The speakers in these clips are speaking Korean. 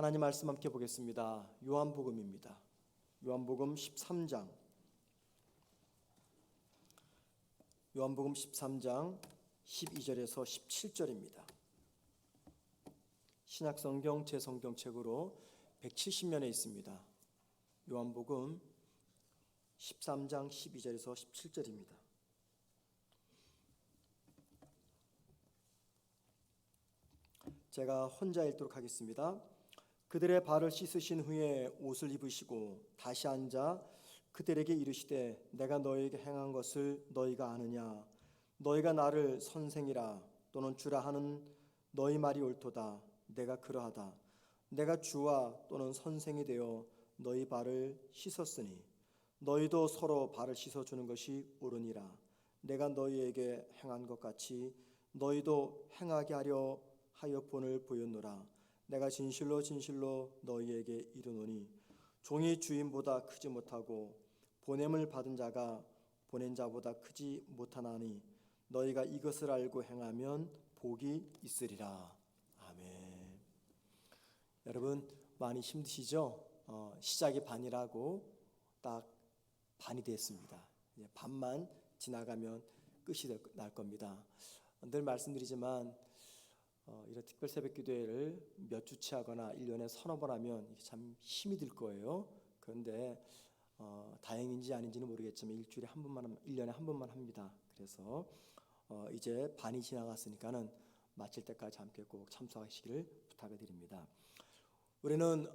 하나님 말씀 함께 보겠습니다. 요한복음입니다. 요한복음 13장 12절에서 17절입니다. 신약성경 제성경책으로 170면에 있습니다. 요한복음 13장 12절에서 17절입니다. 제가 혼자 읽도록 하겠습니다. 그들의 발을 씻으신 후에 옷을 입으시고 다시 앉아 그들에게 이르시되 내가 너희에게 행한 것을 너희가 아느냐? 너희가 나를 선생이라 또는 주라 하는 너희 말이 옳도다. 내가 그러하다. 내가 주와 또는 선생이 되어 너희 발을 씻었으니 너희도 서로 발을 씻어주는 것이 옳으니라. 내가 너희에게 행한 것 같이 너희도 행하게 하여 본을 보였노라. 내가 진실로 진실로 너희에게 이르노니 종이 주인보다 크지 못하고 보냄을 받은 자가 보낸 자보다 크지 못하나니 너희가 이것을 알고 행하면 복이 있으리라. 아멘. 여러분 많이 힘드시죠? 시작이 반이라고 딱 반이 됐습니다. 이제 반만 지나가면 끝이 날 겁니다. 늘 말씀드리지만 이런 특별 새벽 기도회를 몇 주치 하거나 1년에 서너 번 하면 참 힘이 들 거예요. 그런데 다행인지 아닌지는 모르겠지만 일주일에 한 번만, 1년에 한 번만 합니다. 그래서 이제 반이 지나갔으니까는 마칠 때까지 함께 꼭 참석하시기를 부탁을 드립니다. 우리는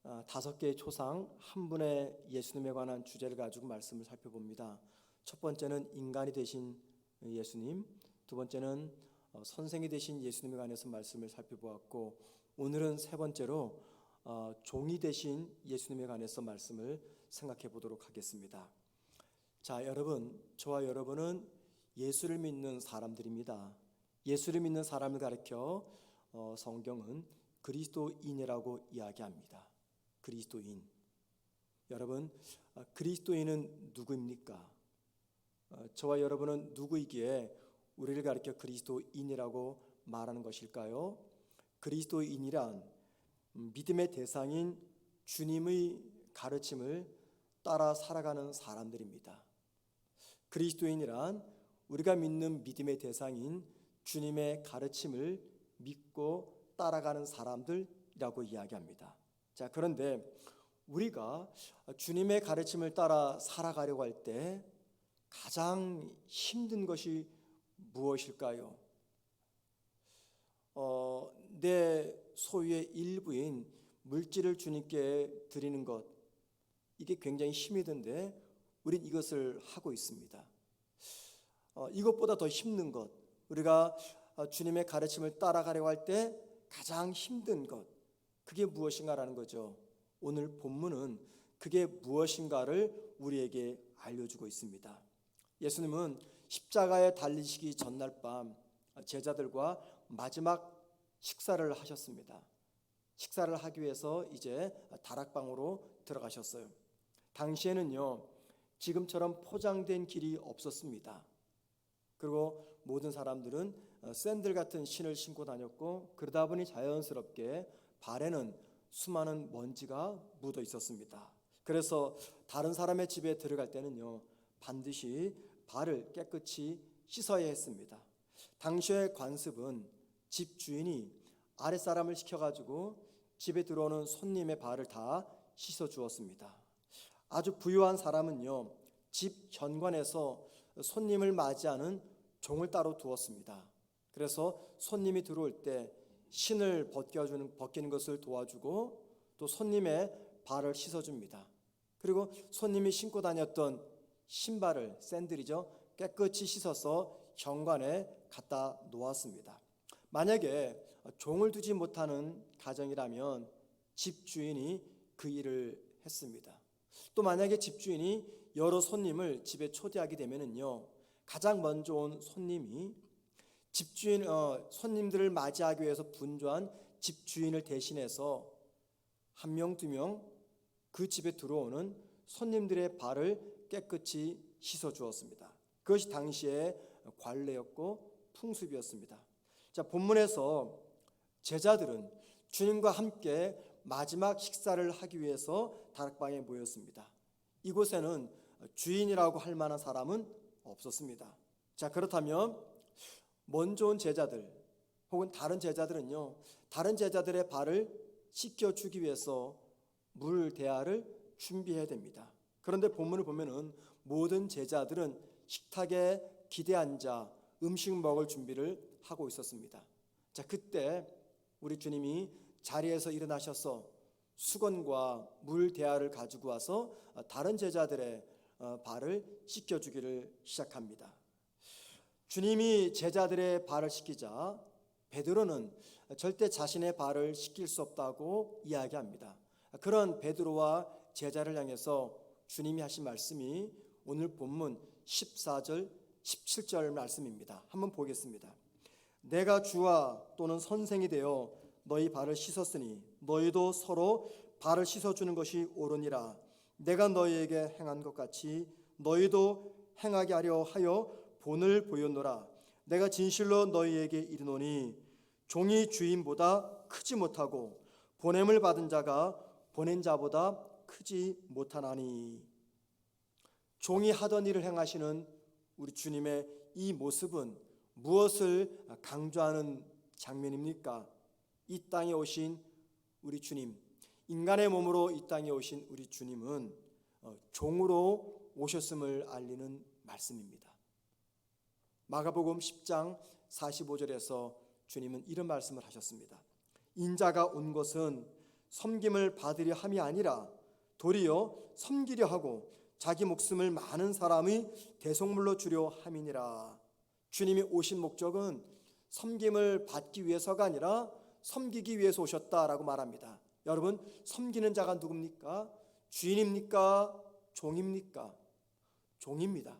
5개의 초상 한 분의 예수님에 관한 주제를 가지고 말씀을 살펴봅니다. 첫 번째는 인간이 되신 예수님, 두 번째는 선생이 되신 예수님에 관해서 말씀을 살펴보았고, 오늘은 세 번째로 종이 되신 예수님에 관해서 말씀을 생각해 보도록 하겠습니다. 자, 여러분, 저와 여러분은 예수를 믿는 사람들입니다. 예수를 믿는 사람을 가리켜 성경은 그리스도인이라고 이야기합니다. 그리스도인. 여러분, 그리스도인은 누구입니까? 저와 여러분은 누구이기에 우리를 가리켜 그리스도인이라고 말하는 것일까요? 그리스도인이란 믿음의 대상인 주님의 가르침을 따라 살아가는 사람들입니다. 그리스도인이란 우리가 믿는 믿음의 대상인 주님의 가르침을 믿고 따라가는 사람들이라고 이야기합니다. 자, 그런데 우리가 주님의 가르침을 따라 살아가려고 할 때 가장 힘든 것이 무엇일까요? 내 소유의 일부인 물질을 주님께 드리는 것, 이게 굉장히 힘이 든데 우린 이것을 하고 있습니다. 이것보다 더 힘든 것, 우리가 주님의 가르침을 따라가려고 할 때 가장 힘든 것, 그게 무엇인가라는 거죠. 오늘 본문은 그게 무엇인가를 우리에게 알려주고 있습니다. 예수님은 십자가에 달리시기 전날 밤 제자들과 마지막 식사를 하셨습니다. 식사를 하기 위해서 이제 다락방으로 들어가셨어요. 당시에는요, 지금처럼 포장된 길이 없었습니다. 그리고 모든 사람들은 샌들 같은 신을 신고 다녔고, 그러다 보니 자연스럽게 발에는 수많은 먼지가 묻어 있었습니다. 그래서 다른 사람의 집에 들어갈 때는요, 반드시 발을 깨끗이 씻어야 했습니다. 당시의 관습은 집 주인이 아랫사람을 시켜가지고 집에 들어오는 손님의 발을 다 씻어 주었습니다. 아주 부유한 사람은요, 집 현관에서 손님을 맞이하는 종을 따로 두었습니다. 그래서 손님이 들어올 때 신을 벗기는 것을 도와주고 또 손님의 발을 씻어줍니다. 그리고 손님이 신고 다녔던 신발을, 샌들이죠, 깨끗이 씻어서 현관에 갖다 놓았습니다. 만약에 종을 두지 못하는 가정이라면 집주인이 그 일을 했습니다. 또 만약에 집주인이 여러 손님을 집에 초대하게 되면은요, 가장 먼저 온 손님이 손님들을 맞이하기 위해서 분주한 집주인을 대신해서 한 명, 두 명 그 집에 들어오는 손님들의 발을 깨끗이 씻어 주었습니다. 그것이 당시의 관례였고 풍습이었습니다. 자, 본문에서 제자들은 주님과 함께 마지막 식사를 하기 위해서 다락방에 모였습니다. 이곳에는 주인이라고 할 만한 사람은 없었습니다. 자, 그렇다면 먼저 온 제자들 혹은 다른 제자들은요, 다른 제자들의 발을 씻겨주기 위해서 물 대야를 준비해야 됩니다. 그런데 본문을 보면은 모든 제자들은 식탁에 기대 앉아 음식 먹을 준비를 하고 있었습니다. 자, 그때 우리 주님이 자리에서 일어나셔서 수건과 물 대야를 가지고 와서 다른 제자들의 발을 씻겨주기를 시작합니다. 주님이 제자들의 발을 씻기자 베드로는 절대 자신의 발을 씻길 수 없다고 이야기합니다. 그런 베드로와 제자를 향해서 주님이 하신 말씀이 오늘 본문 14절 17절 말씀입니다. 한번 보겠습니다. 내가 주와 또는 선생이 되어 너희 발을 씻었으니 너희도 서로 발을 씻어주는 것이 옳으니라. 내가 너희에게 행한 것 같이 너희도 행하게 하려 하여 본을 보였노라. 내가 진실로 너희에게 이르노니 종이 주인보다 크지 못하고 보냄을 받은 자가 보낸 자보다 크지 못하나니. 종이 하던 일을 행하시는 우리 주님의 이 모습은 무엇을 강조하는 장면입니까? 이 땅에 오신 우리 주님, 인간의 몸으로 이 땅에 오신 우리 주님은 종으로 오셨음을 알리는 말씀입니다. 마가복음 10장 45절에서 주님은 이런 말씀을 하셨습니다. 인자가 온 것은 섬김을 받으려 함이 아니라 도리어 섬기려 하고 자기 목숨을 많은 사람의 대속물로 주려 함이니라. 주님이 오신 목적은 섬김을 받기 위해서가 아니라 섬기기 위해서 오셨다라고 말합니다. 여러분, 섬기는 자가 누굽니까? 주인입니까? 종입니까? 종입니다.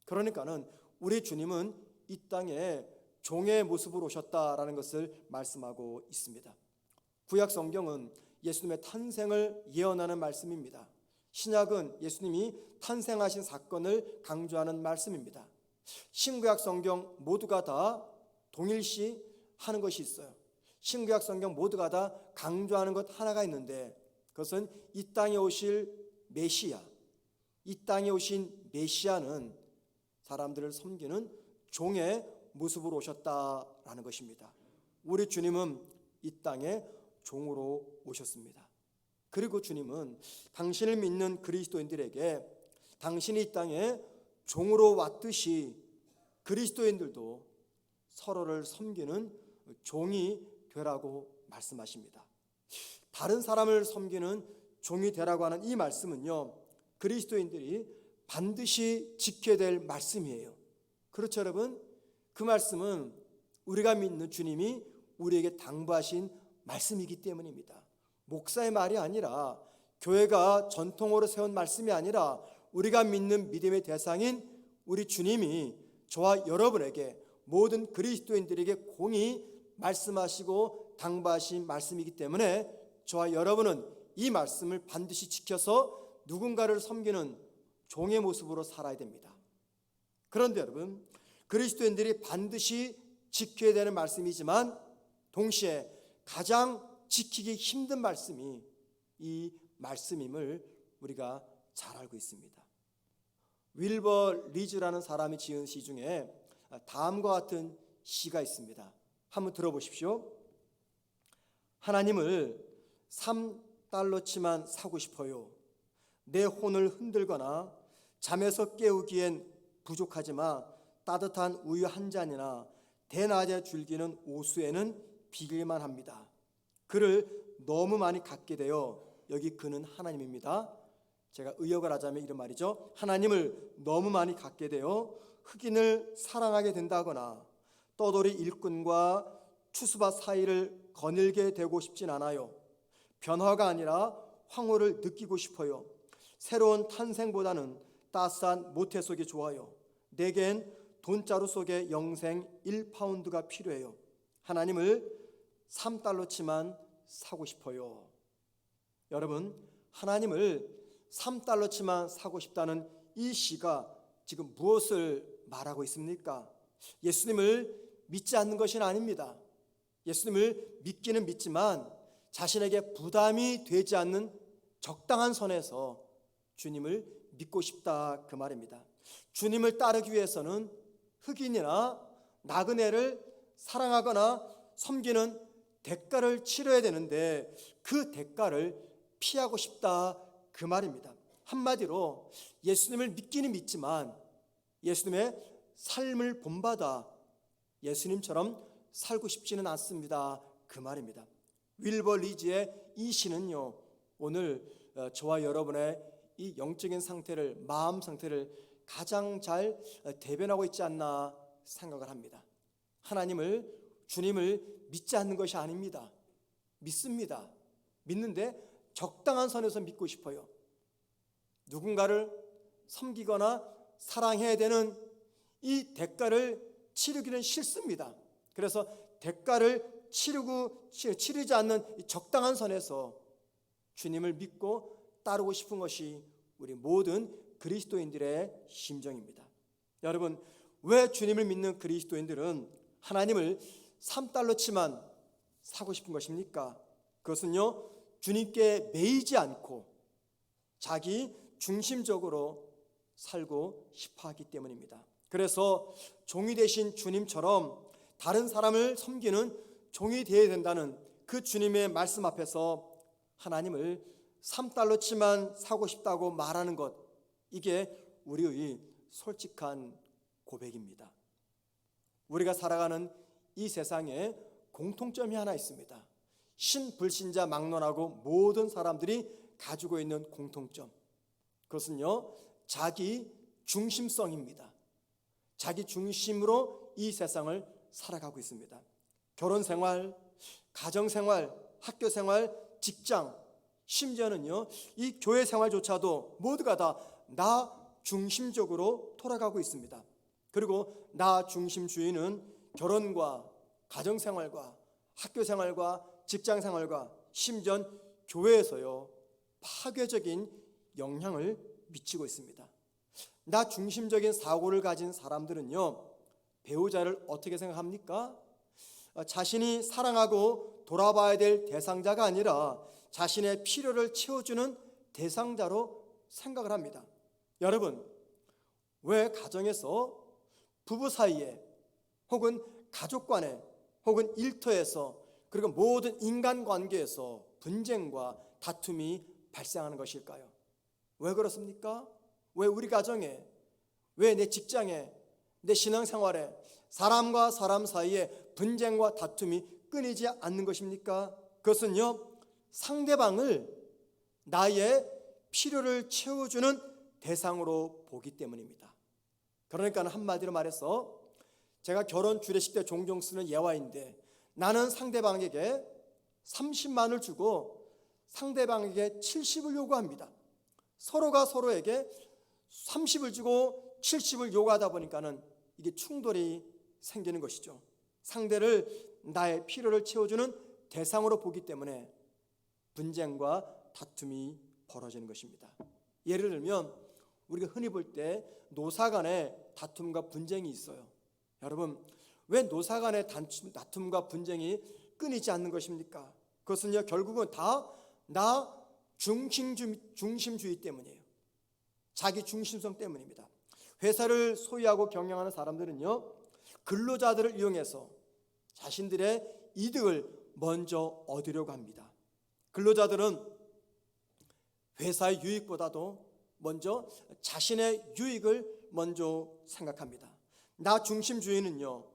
그러니까는 우리 주님은 이 땅에 종의 모습으로 오셨다라는 것을 말씀하고 있습니다. 구약 성경은 예수님의 탄생을 예언하는 말씀입니다. 신약은 예수님이 탄생하신 사건을 강조하는 말씀입니다. 신구약 성경 모두가 다 동일시 하는 것이 있어요. 신구약 성경 모두가 다 강조하는 것 하나가 있는데 그것은 이 땅에 오실 메시아, 이 땅에 오신 메시아는 사람들을 섬기는 종의 모습으로 오셨다라는 것입니다. 우리 주님은 이 땅에 종으로 오셨습니다. 그리고 주님은 당신을 믿는 그리스도인들에게 당신이 이 땅에 종으로 왔듯이 그리스도인들도 서로를 섬기는 종이 되라고 말씀하십니다. 다른 사람을 섬기는 종이 되라고 하는 이 말씀은요, 그리스도인들이 반드시 지켜야 될 말씀이에요. 그렇죠, 여러분? 그 말씀은 우리가 믿는 주님이 우리에게 당부하신 말씀이기 때문입니다. 목사의 말이 아니라, 교회가 전통으로 세운 말씀이 아니라 우리가 믿는 믿음의 대상인 우리 주님이 저와 여러분에게, 모든 그리스도인들에게 공히 말씀하시고 당부하신 말씀이기 때문에 저와 여러분은 이 말씀을 반드시 지켜서 누군가를 섬기는 종의 모습으로 살아야 됩니다. 그런데 여러분, 그리스도인들이 반드시 지켜야 되는 말씀이지만 동시에 가장 지키기 힘든 말씀이 이 말씀임을 우리가 잘 알고 있습니다. 윌버 리즈라는 사람이 지은 시 중에 다음과 같은 시가 있습니다. 한번 들어보십시오. 하나님을 3달러치만 사고 싶어요. 내 혼을 흔들거나 잠에서 깨우기엔 부족하지만 따뜻한 우유 한 잔이나 대낮에 즐기는 오수에는 비길만 합니다. 그를 너무 많이 갖게 되어, 여기 그는 하나님입니다. 제가 의역을 하자면 이런 말이죠. 하나님을 너무 많이 갖게 되어 흑인을 사랑하게 된다거나 떠돌이 일꾼과 추수밭 사이를 거닐게 되고 싶진 않아요. 변화가 아니라 황홀을 느끼고 싶어요. 새로운 탄생보다는 따스한 모태속이 좋아요. 내겐 돈자루 속에 영생 1파운드가 필요해요. 하나님을 3달러치만 사고 싶어요. 여러분, 하나님을 3달러치만 사고 싶다는 이 시가 지금 무엇을 말하고 있습니까? 예수님을 믿지 않는 것은 아닙니다. 예수님을 믿기는 믿지만 자신에게 부담이 되지 않는 적당한 선에서 주님을 믿고 싶다 그 말입니다. 주님을 따르기 위해서는 흑인이나 나그네를 사랑하거나 섬기는 대가를 치러야 되는데 그 대가를 피하고 싶다 그 말입니다. 한마디로 예수님을 믿기는 믿지만 예수님의 삶을 본받아 예수님처럼 살고 싶지는 않습니다 그 말입니다. 윌버 리지의 이 시는요, 오늘 저와 여러분의 이 영적인 상태를, 마음 상태를 가장 잘 대변하고 있지 않나 생각을 합니다. 주님을 믿지 않는 것이 아닙니다. 믿습니다. 믿는데 적당한 선에서 믿고 싶어요. 누군가를 섬기거나 사랑해야 되는 이 대가를 치르기는 싫습니다. 그래서 대가를 치르지 않는 적당한 선에서 주님을 믿고 따르고 싶은 것이 우리 모든 그리스도인들의 심정입니다. 여러분, 왜 주님을 믿는 그리스도인들은 하나님을 3달러치만 사고 싶은 것입니까? 그것은요, 주님께 매이지 않고 자기 중심적으로 살고 싶어 하기 때문입니다. 그래서 종이 되신 주님처럼 다른 사람을 섬기는 종이 되어야 된다는 그 주님의 말씀 앞에서 하나님을 3달러치만 사고 싶다고 말하는 것, 이게 우리의 솔직한 고백입니다. 우리가 살아가는 이 세상에 공통점이 하나 있습니다. 신불신자 막론하고 모든 사람들이 가지고 있는 공통점, 그것은요, 자기 중심성입니다. 자기 중심으로 이 세상을 살아가고 있습니다. 결혼생활, 가정생활, 학교생활, 직장, 심지어는요, 이 교회생활조차도 모두가 다 나 중심적으로 돌아가고 있습니다. 그리고 나 중심주의는 결혼과 가정생활과 학교생활과 직장생활과 심지어 교회에서요, 파괴적인 영향을 미치고 있습니다. 나 중심적인 사고를 가진 사람들은요, 배우자를 어떻게 생각합니까? 자신이 사랑하고 돌아봐야 될 대상자가 아니라 자신의 필요를 채워주는 대상자로 생각을 합니다. 여러분, 왜 가정에서 부부 사이에 혹은 가족 간에 혹은 일터에서 그리고 모든 인간관계에서 분쟁과 다툼이 발생하는 것일까요? 왜 그렇습니까? 왜 우리 가정에, 왜 내 직장에, 내 신앙생활에 사람과 사람 사이에 분쟁과 다툼이 끊이지 않는 것입니까? 그것은요, 상대방을 나의 필요를 채워주는 대상으로 보기 때문입니다. 그러니까 한마디로 말해서 제가 결혼 주례식 때 종종 쓰는 예화인데, 나는 상대방에게 30만 을 주고 상대방에게 70을 요구합니다. 서로가 서로에게 30을 주고 70을 요구하다 보니까는 이게 충돌이 생기는 것이죠. 상대를 나의 필요를 채워주는 대상으로 보기 때문에 분쟁과 다툼이 벌어지는 것입니다. 예를 들면 우리가 흔히 볼 때 노사 간의 다툼과 분쟁이 있어요. 여러분, 왜 노사 간의 다툼과 분쟁이 끊이지 않는 것입니까? 그것은요, 결국은 다 나 중심주의 때문이에요. 자기 중심성 때문입니다. 회사를 소유하고 경영하는 사람들은요, 근로자들을 이용해서 자신들의 이득을 먼저 얻으려고 합니다. 근로자들은 회사의 유익보다도 먼저 자신의 유익을 먼저 생각합니다. 나 중심주의는요,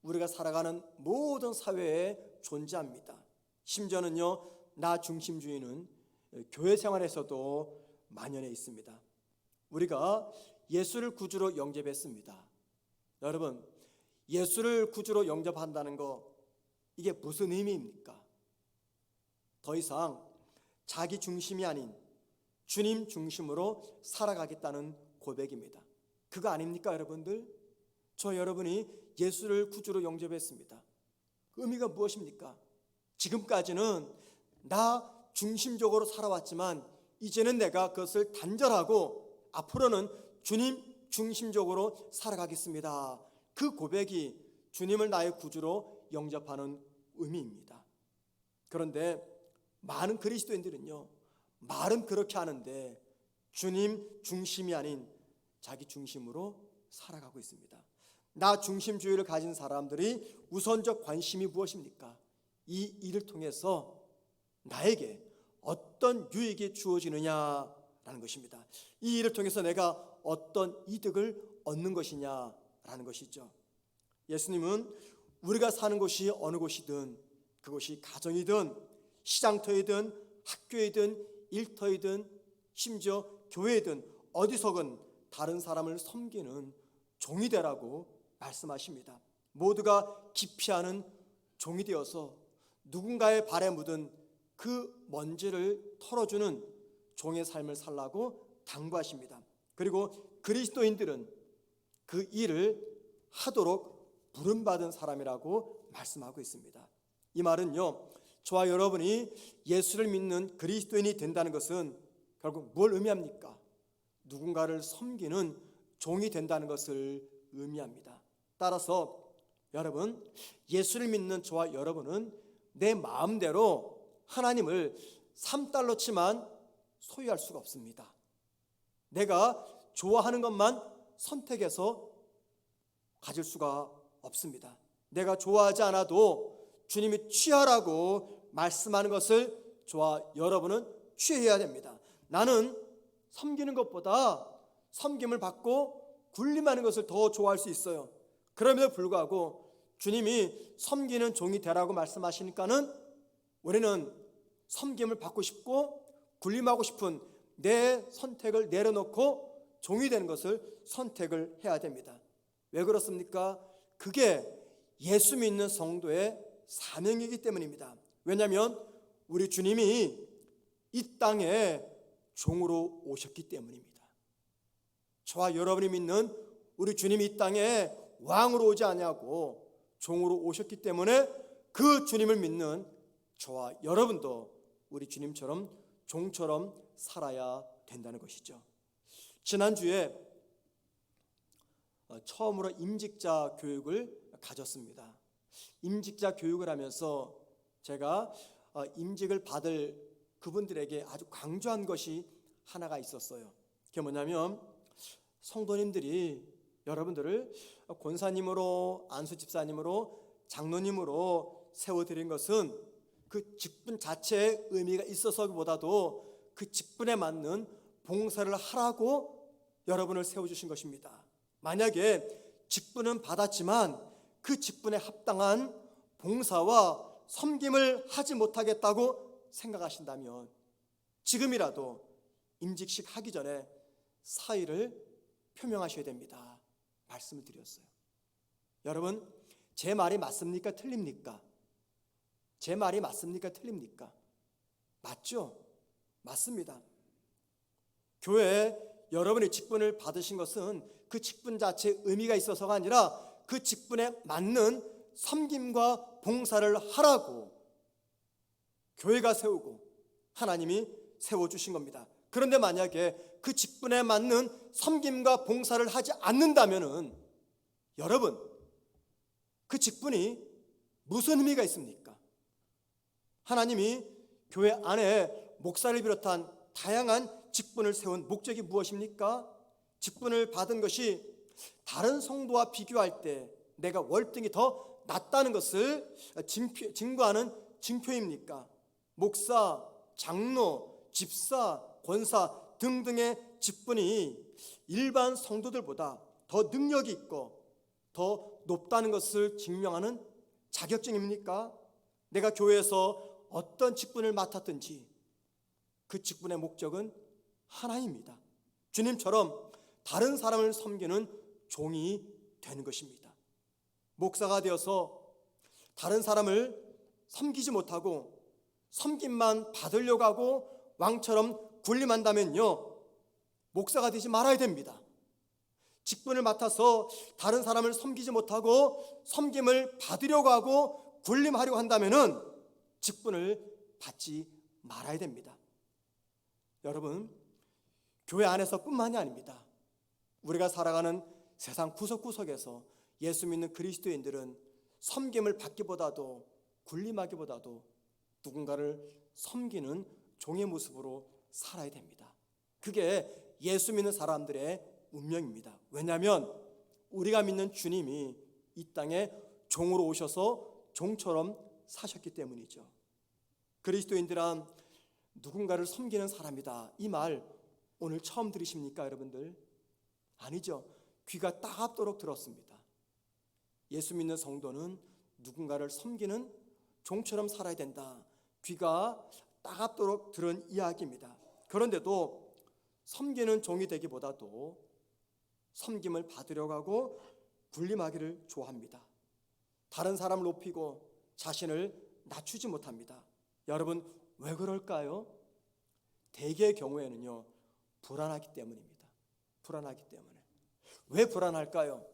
우리가 살아가는 모든 사회에 존재합니다. 심지어는요, 나 중심주의는 교회 생활에서도 만연해 있습니다. 우리가 예수를 구주로 영접했습니다. 여러분, 예수를 구주로 영접한다는 거, 이게 무슨 의미입니까? 더 이상 자기 중심이 아닌 주님 중심으로 살아가겠다는 고백입니다. 그거 아닙니까, 여러분들? 저 여러분이 예수를 구주로 영접했습니다. 그 의미가 무엇입니까? 지금까지는 나 중심적으로 살아왔지만 이제는 내가 그것을 단절하고 앞으로는 주님 중심적으로 살아가겠습니다. 그 고백이 주님을 나의 구주로 영접하는 의미입니다. 그런데 많은 그리스도인들은요, 말은 그렇게 하는데 주님 중심이 아닌 자기 중심으로 살아가고 있습니다. 나 중심주의를 가진 사람들이 우선적 관심이 무엇입니까? 이 일을 통해서 나에게 어떤 유익이 주어지느냐라는 것입니다. 이 일을 통해서 내가 어떤 이득을 얻는 것이냐라는 것이죠. 예수님은 우리가 사는 곳이 어느 곳이든, 그곳이 가정이든 시장터이든 학교이든 일터이든 심지어 교회이든 어디서건 다른 사람을 섬기는 종이 되라고 말씀하십니다. 모두가 기피하는 종이 되어서 누군가의 발에 묻은 그 먼지를 털어주는 종의 삶을 살라고 당부하십니다. 그리고 그리스도인들은 그 일을 하도록 부름받은 사람이라고 말씀하고 있습니다. 이 말은요, 저와 여러분이 예수를 믿는 그리스도인이 된다는 것은 결국 뭘 의미합니까? 누군가를 섬기는 종이 된다는 것을 의미합니다. 따라서 여러분, 예수를 믿는 저와 여러분은 내 마음대로 하나님을 3달러치만 소유할 수가 없습니다. 내가 좋아하는 것만 선택해서 가질 수가 없습니다. 내가 좋아하지 않아도 주님이 취하라고 말씀하는 것을 저와 여러분은 취해야 됩니다. 나는 섬기는 것보다 섬김을 받고 군림하는 것을 더 좋아할 수 있어요. 그럼에도 불구하고 주님이 섬기는 종이 되라고 말씀하시니까는 우리는 섬김을 받고 싶고 군림하고 싶은 내 선택을 내려놓고 종이 되는 것을 선택을 해야 됩니다. 왜 그렇습니까? 그게 예수 믿는 성도의 사명이기 때문입니다. 왜냐하면 우리 주님이 이 땅에 종으로 오셨기 때문입니다. 저와 여러분이 믿는 우리 주님이 이 땅에 왕으로 오지 않냐고 종으로 오셨기 때문에 그 주님을 믿는 저와 여러분도 우리 주님처럼 종처럼 살아야 된다는 것이죠. 지난주에 처음으로 임직자 교육을 가졌습니다. 임직자 교육을 하면서 제가 임직을 받을 그분들에게 아주 강조한 것이 하나가 있었어요. 그게 뭐냐면 성도님들이 여러분들을 권사님으로, 안수집사님으로, 장로님으로 세워드린 것은 그 직분 자체의 의미가 있어서보다도 그 직분에 맞는 봉사를 하라고 여러분을 세워주신 것입니다. 만약에 직분은 받았지만 그 직분에 합당한 봉사와 섬김을 하지 못하겠다고 생각하신다면 지금이라도 임직식 하기 전에 사의를 표명하셔야 됩니다. 말씀을 드렸어요. 여러분, 제 말이 맞습니까? 틀립니까? 제 말이 맞습니까? 틀립니까? 맞죠? 맞습니다. 교회에 여러분의 직분을 받으신 것은 그 직분 자체의 의미가 있어서가 아니라 그 직분에 맞는 섬김과 봉사를 하라고 교회가 세우고 하나님이 세워주신 겁니다. 그런데 만약에 그 직분에 맞는 섬김과 봉사를 하지 않는다면은 여러분, 그 직분이 무슨 의미가 있습니까? 하나님이 교회 안에 목사를 비롯한 다양한 직분을 세운 목적이 무엇입니까? 직분을 받은 것이 다른 성도와 비교할 때 내가 월등히 더 낫다는 것을 증거하는 증표입니까? 목사, 장로, 집사, 권사 등등의 직분이 일반 성도들보다 더 능력이 있고 더 높다는 것을 증명하는 자격증입니까? 내가 교회에서 어떤 직분을 맡았든지 그 직분의 목적은 하나입니다. 주님처럼 다른 사람을 섬기는 종이 되는 것입니다. 목사가 되어서 다른 사람을 섬기지 못하고 섬김만 받으려고 하고 왕처럼 군림한다면요, 목사가 되지 말아야 됩니다. 직분을 맡아서 다른 사람을 섬기지 못하고 섬김을 받으려고 하고 군림하려고 한다면은 직분을 받지 말아야 됩니다. 여러분, 교회 안에서뿐만이 아닙니다. 우리가 살아가는 세상 구석구석에서 예수 믿는 그리스도인들은 섬김을 받기보다도 군림하기보다도 누군가를 섬기는 종의 모습으로 살아야 됩니다. 그게 예수 믿는 사람들의 운명입니다. 왜냐하면 우리가 믿는 주님이 이 땅에 종으로 오셔서 종처럼 사셨기 때문이죠. 그리스도인들은 누군가를 섬기는 사람이다, 이 말 오늘 처음 들으십니까 여러분들? 아니죠. 귀가 따갑도록 들었습니다. 예수 믿는 성도는 누군가를 섬기는 종처럼 살아야 된다, 귀가 따갑도록 들은 이야기입니다. 그런데도 섬기는 종이 되기보다도 섬김을 받으려고 하고 군림하기를 좋아합니다. 다른 사람을 높이고 자신을 낮추지 못합니다. 여러분, 왜 그럴까요? 대개의 경우에는요, 불안하기 때문입니다. 불안하기 때문에. 왜 불안할까요?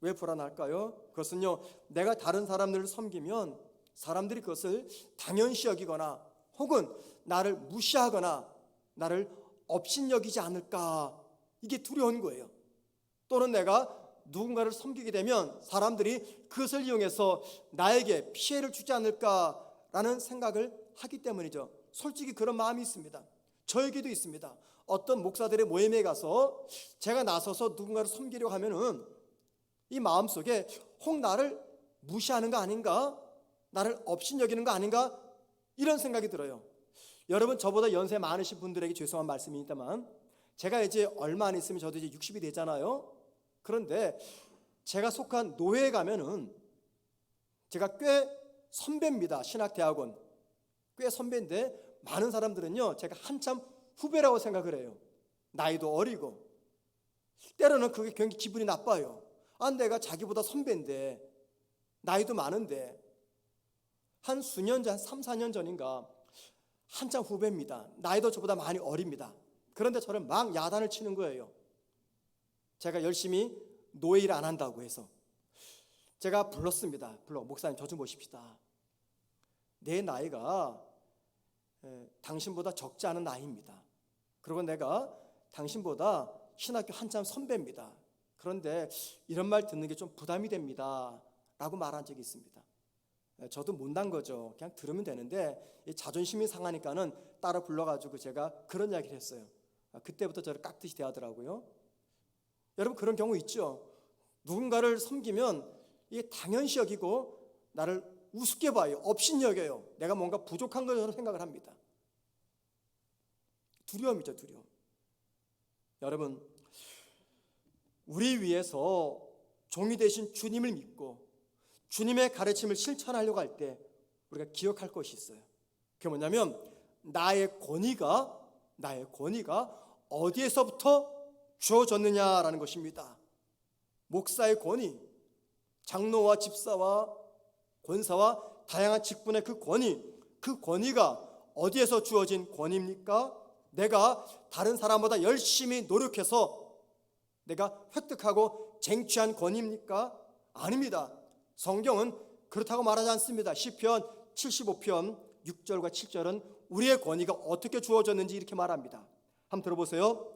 왜 불안할까요? 그것은요, 내가 다른 사람들을 섬기면 사람들이 그것을 당연시 여기거나 혹은 나를 무시하거나 나를 업신여기지 않을까, 이게 두려운 거예요. 또는 내가 누군가를 섬기게 되면 사람들이 그것을 이용해서 나에게 피해를 주지 않을까라는 생각을 하기 때문이죠. 솔직히 그런 마음이 있습니다. 저에게도 있습니다. 어떤 목사들의 모임에 가서 제가 나서서 누군가를 섬기려고 하면은 이 마음속에 혹 나를 무시하는 거 아닌가? 나를 업신여기는 거 아닌가? 이런 생각이 들어요. 여러분, 저보다 연세 많으신 분들에게 죄송한 말씀입니다만 제가 이제 얼마 안 있으면 저도 이제 60이 되잖아요. 그런데 제가 속한 노회에 가면은 제가 꽤 선배입니다. 신학대학원 꽤 선배인데 많은 사람들은요, 제가 한참 후배라고 생각을 해요. 나이도 어리고 때로는 그게 굉장히 기분이 나빠요. 내가 자기보다 선배인데 나이도 많은데 한 수년 전, 한 3, 4년 전인가 한참 후배입니다. 나이도 저보다 많이 어립니다. 그런데 저를 막 야단을 치는 거예요. 제가 열심히 노예 일 안 한다고 해서. 제가 불렀습니다. 목사님, 저 좀 보십시다. 내 나이가 당신보다 적지 않은 나이입니다. 그리고 내가 당신보다 신학교 한참 선배입니다. 그런데 이런 말 듣는 게 좀 부담이 됩니다 라고 말한 적이 있습니다. 저도 못난 거죠. 그냥 들으면 되는데 자존심이 상하니까는 따라 불러가지고 제가 그런 이야기를 했어요. 그때부터 저를 깍듯이 대하더라고요. 여러분, 그런 경우 있죠. 누군가를 섬기면 이게 당연시 여기고 나를 우습게 봐요. 업신여겨요. 내가 뭔가 부족한 것으로 생각을 합니다. 두려움이죠, 두려움. 여러분, 우리 위해서 종이 되신 주님을 믿고 주님의 가르침을 실천하려고 할 때 우리가 기억할 것이 있어요. 그게 뭐냐면 나의 권위가 어디에서부터 주어졌느냐라는 것입니다. 목사의 권위, 장로와 집사와 권사와 다양한 직분의 그 권위가 어디에서 주어진 권위입니까? 내가 다른 사람보다 열심히 노력해서 내가 획득하고 쟁취한 권위입니까? 아닙니다. 성경은 그렇다고 말하지 않습니다. 시편 75편 6절과 7절은 우리의 권위가 어떻게 주어졌는지 이렇게 말합니다. 한번 들어보세요.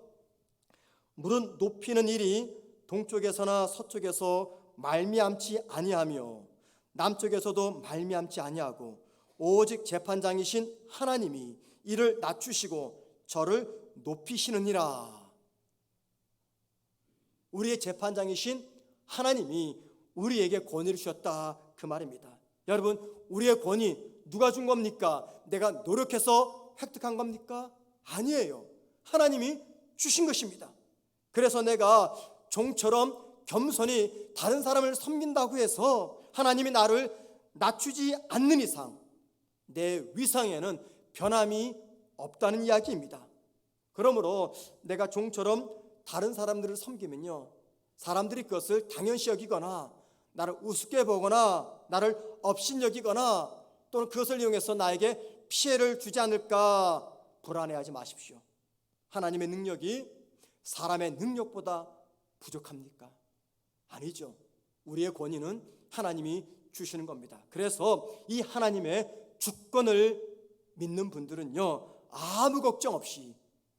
물은 높이는 일이 동쪽에서나 서쪽에서 말미암지 아니하며 남쪽에서도 말미암지 아니하고 오직 재판장이신 하나님이 이를 낮추시고 저를 높이시느니라. 우리의 재판장이신 하나님이 우리에게 권위를 주셨다, 그 말입니다. 여러분, 우리의 권위 누가 준 겁니까? 내가 노력해서 획득한 겁니까? 아니에요. 하나님이 주신 것입니다. 그래서 내가 종처럼 겸손히 다른 사람을 섬긴다고 해서 하나님이 나를 낮추지 않는 이상 내 위상에는 변함이 없다는 이야기입니다. 그러므로 내가 종처럼 다른 사람들을 섬기면요, 사람들이 그것을 당연시 여기거나 나를 우습게 보거나 나를 업신여기거나 또는 그것을 이용해서 나에게 피해를 주지 않을까 불안해하지 마십시오. 하나님의 능력이 사람의 능력보다 부족합니까? 아니죠. 우리의 권위는 하나님이 주시는 겁니다. 그래서 이 하나님의 주권을 믿는 분들은요, 아무 걱정 없이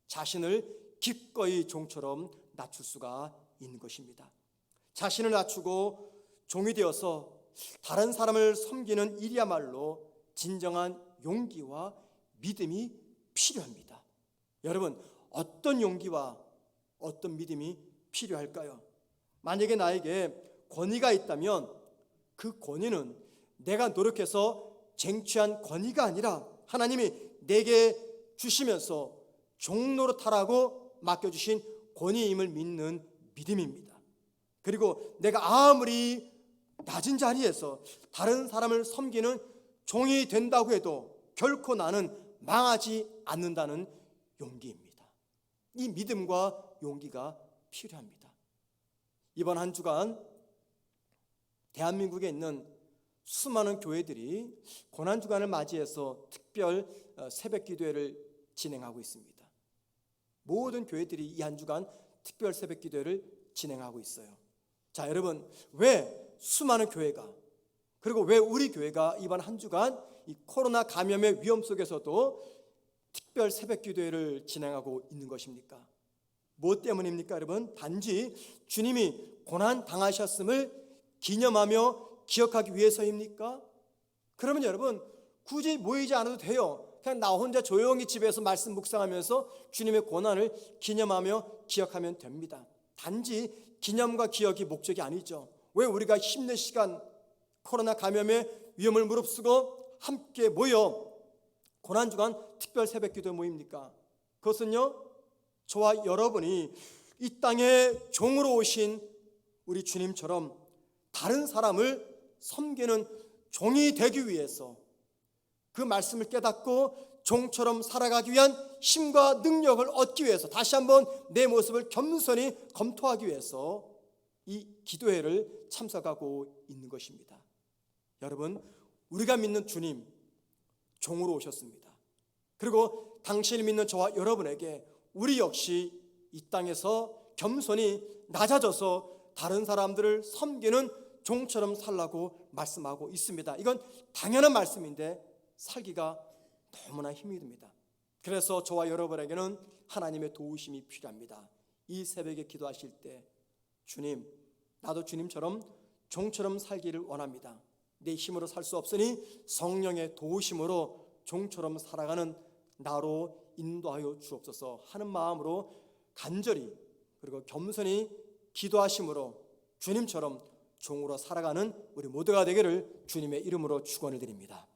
자신을 기꺼이 종처럼 낮출 수가 있는 것입니다. 자신을 낮추고 종이 되어서 다른 사람을 섬기는 일이야말로 진정한 용기와 믿음이 필요합니다. 여러분, 어떤 용기와 어떤 믿음이 필요할까요? 만약에 나에게 권위가 있다면 그 권위는 내가 노력해서 쟁취한 권위가 아니라 하나님이 내게 주시면서 종노릇하라고 맡겨주신 권위임을 믿는 믿음입니다. 그리고 내가 아무리 낮은 자리에서 다른 사람을 섬기는 종이 된다고 해도 결코 나는 망하지 않는다는 용기입니다. 이 믿음과 용기가 필요합니다. 이번 한 주간 대한민국에 있는 수많은 교회들이 고난주간을 맞이해서 특별 새벽 기도회를 진행하고 있습니다. 모든 교회들이 이 한 주간 특별 새벽 기도회를 진행하고 있어요. 자, 여러분, 왜 수많은 교회가, 그리고 왜 우리 교회가 이번 한 주간 이 코로나 감염의 위험 속에서도 특별 새벽 기도회를 진행하고 있는 것입니까? 무엇 때문입니까, 여러분? 단지 주님이 고난 당하셨음을 기념하며 기억하기 위해서입니까? 그러면 여러분, 굳이 모이지 않아도 돼요. 그냥 나 혼자 조용히 집에서 말씀 묵상하면서 주님의 고난을 기념하며 기억하면 됩니다. 단지 기념과 기억이 목적이 아니죠. 왜 우리가 힘든 시간, 코로나 감염의 위험을 무릅쓰고 함께 모여 고난주간 특별 새벽 기도에 모입니까? 그것은요, 저와 여러분이 이 땅에 종으로 오신 우리 주님처럼 다른 사람을 섬기는 종이 되기 위해서, 그 말씀을 깨닫고 종처럼 살아가기 위한 힘과 능력을 얻기 위해서, 다시 한번 내 모습을 겸손히 검토하기 위해서 이 기도회를 참석하고 있는 것입니다. 여러분, 우리가 믿는 주님 종으로 오셨습니다. 그리고 당신이 믿는 저와 여러분에게 우리 역시 이 땅에서 겸손히 낮아져서 다른 사람들을 섬기는 종처럼 살라고 말씀하고 있습니다. 이건 당연한 말씀인데 살기가 너무나 힘이 듭니다. 그래서 저와 여러분에게는 하나님의 도우심이 필요합니다. 이 새벽에 기도하실 때, 주님, 나도 주님처럼 종처럼 살기를 원합니다. 내 힘으로 살 수 없으니 성령의 도우심으로 종처럼 살아가는 나로 인도하여 주옵소서 하는 마음으로 간절히 그리고 겸손히 기도하심으로 주님처럼 종으로 살아가는 우리 모두가 되기를 주님의 이름으로 축원을 드립니다.